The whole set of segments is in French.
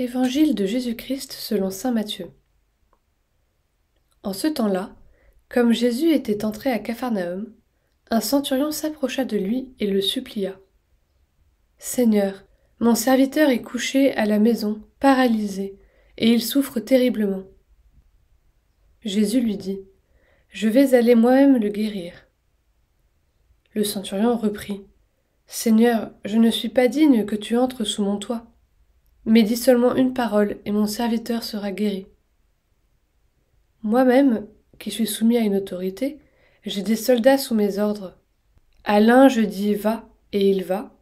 Évangile de Jésus-Christ selon saint Matthieu. En ce temps-là, comme Jésus était entré à Capharnaüm, un centurion s'approcha de lui et le supplia. « Seigneur, mon serviteur est couché à la maison, paralysé, et il souffre terriblement. » Jésus lui dit : « Je vais aller moi-même le guérir. » Le centurion reprit : « Seigneur, je ne suis pas digne que tu entres sous mon toit. Mais dis seulement une parole, et mon serviteur sera guéri. Moi-même, qui suis soumis à une autorité, j'ai des soldats sous mes ordres. À l'un je dis va, et il va.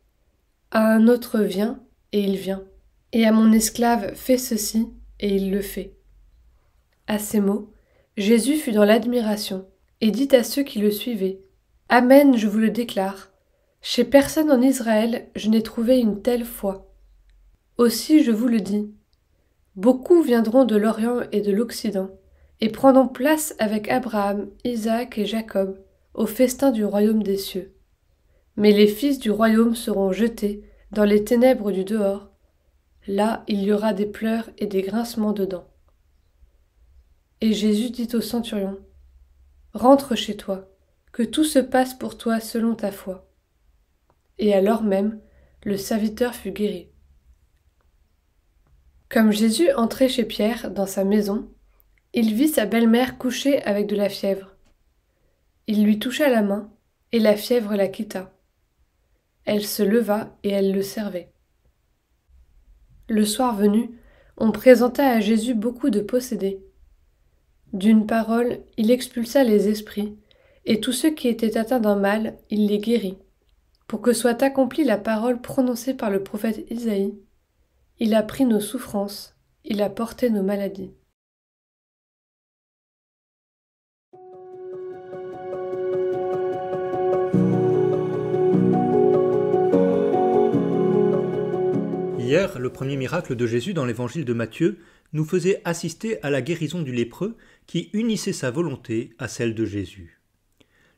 À un autre viens, et il vient. Et à mon esclave fais ceci, et il le fait. » À ces mots, Jésus fut dans l'admiration, et dit à ceux qui le suivaient : « Amen, je vous le déclare, chez personne en Israël je n'ai trouvé une telle foi. Aussi je vous le dis, beaucoup viendront de l'Orient et de l'Occident, et prendront place avec Abraham, Isaac et Jacob au festin du royaume des cieux. Mais les fils du royaume seront jetés dans les ténèbres du dehors. Là il y aura des pleurs et des grincements de dents. » Et Jésus dit au centurion : « Rentre chez toi, que tout se passe pour toi selon ta foi. » Et alors même, le serviteur fut guéri. Comme Jésus entrait chez Pierre, dans sa maison, il vit sa belle-mère couchée avec de la fièvre. Il lui toucha la main, et la fièvre la quitta. Elle se leva et elle le servait. Le soir venu, on présenta à Jésus beaucoup de possédés. D'une parole, il expulsa les esprits, et tous ceux qui étaient atteints d'un mal, il les guérit, pour que soit accomplie la parole prononcée par le prophète Isaïe : « Il a pris nos souffrances, il a porté nos maladies. » Hier, le premier miracle de Jésus dans l'évangile de Matthieu nous faisait assister à la guérison du lépreux qui unissait sa volonté à celle de Jésus.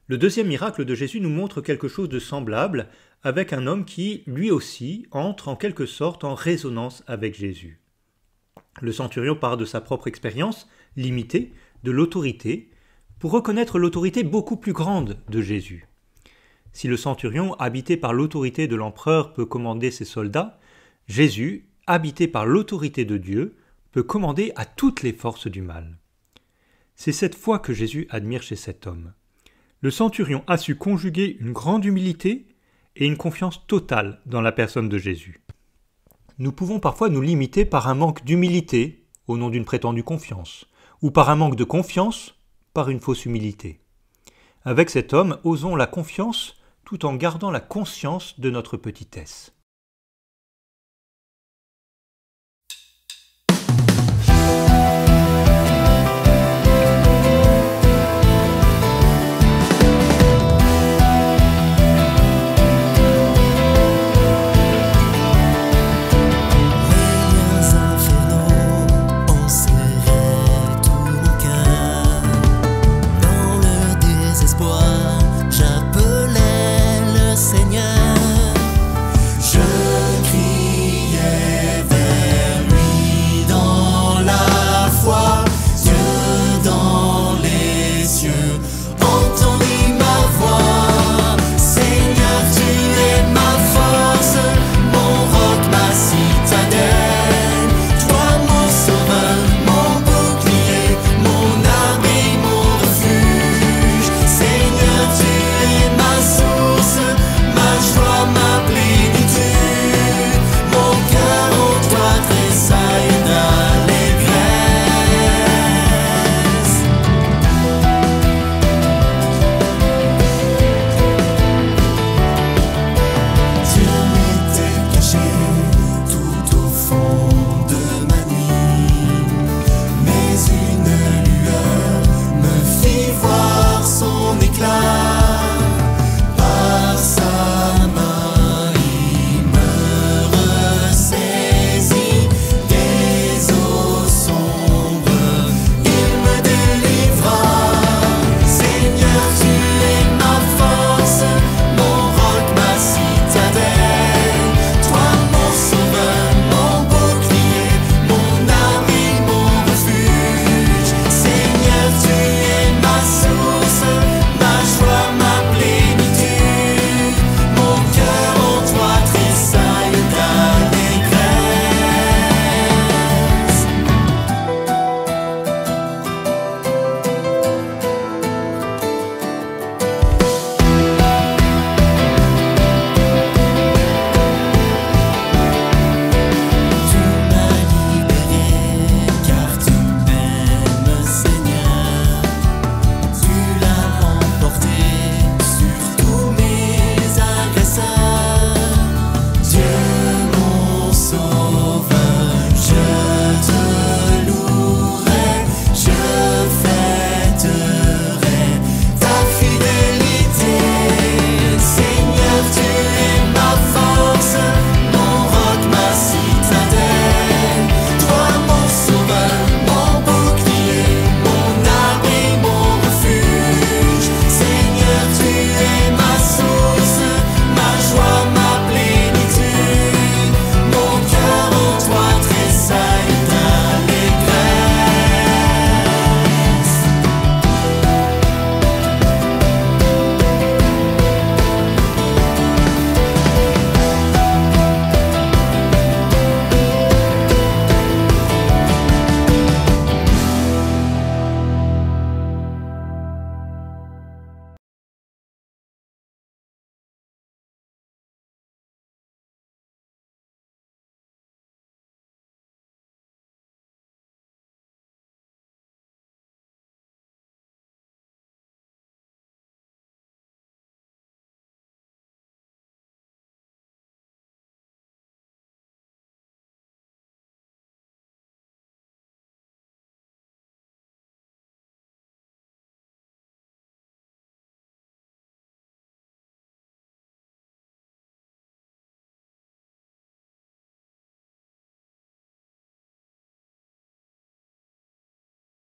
Le deuxième miracle de Jésus nous montre quelque chose de semblable avec un homme qui, lui aussi, entre en quelque sorte en résonance avec Jésus. Le centurion part de sa propre expérience, limitée, de l'autorité, pour reconnaître l'autorité beaucoup plus grande de Jésus. Si le centurion, habité par l'autorité de l'empereur, peut commander ses soldats, Jésus, habité par l'autorité de Dieu, peut commander à toutes les forces du mal. C'est cette foi que Jésus admire chez cet homme. Le centurion a su conjuguer une grande humilité et une confiance totale dans la personne de Jésus. Nous pouvons parfois nous limiter par un manque d'humilité, au nom d'une prétendue confiance, ou par un manque de confiance, par une fausse humilité. Avec cet homme, osons la confiance tout en gardant la conscience de notre petitesse.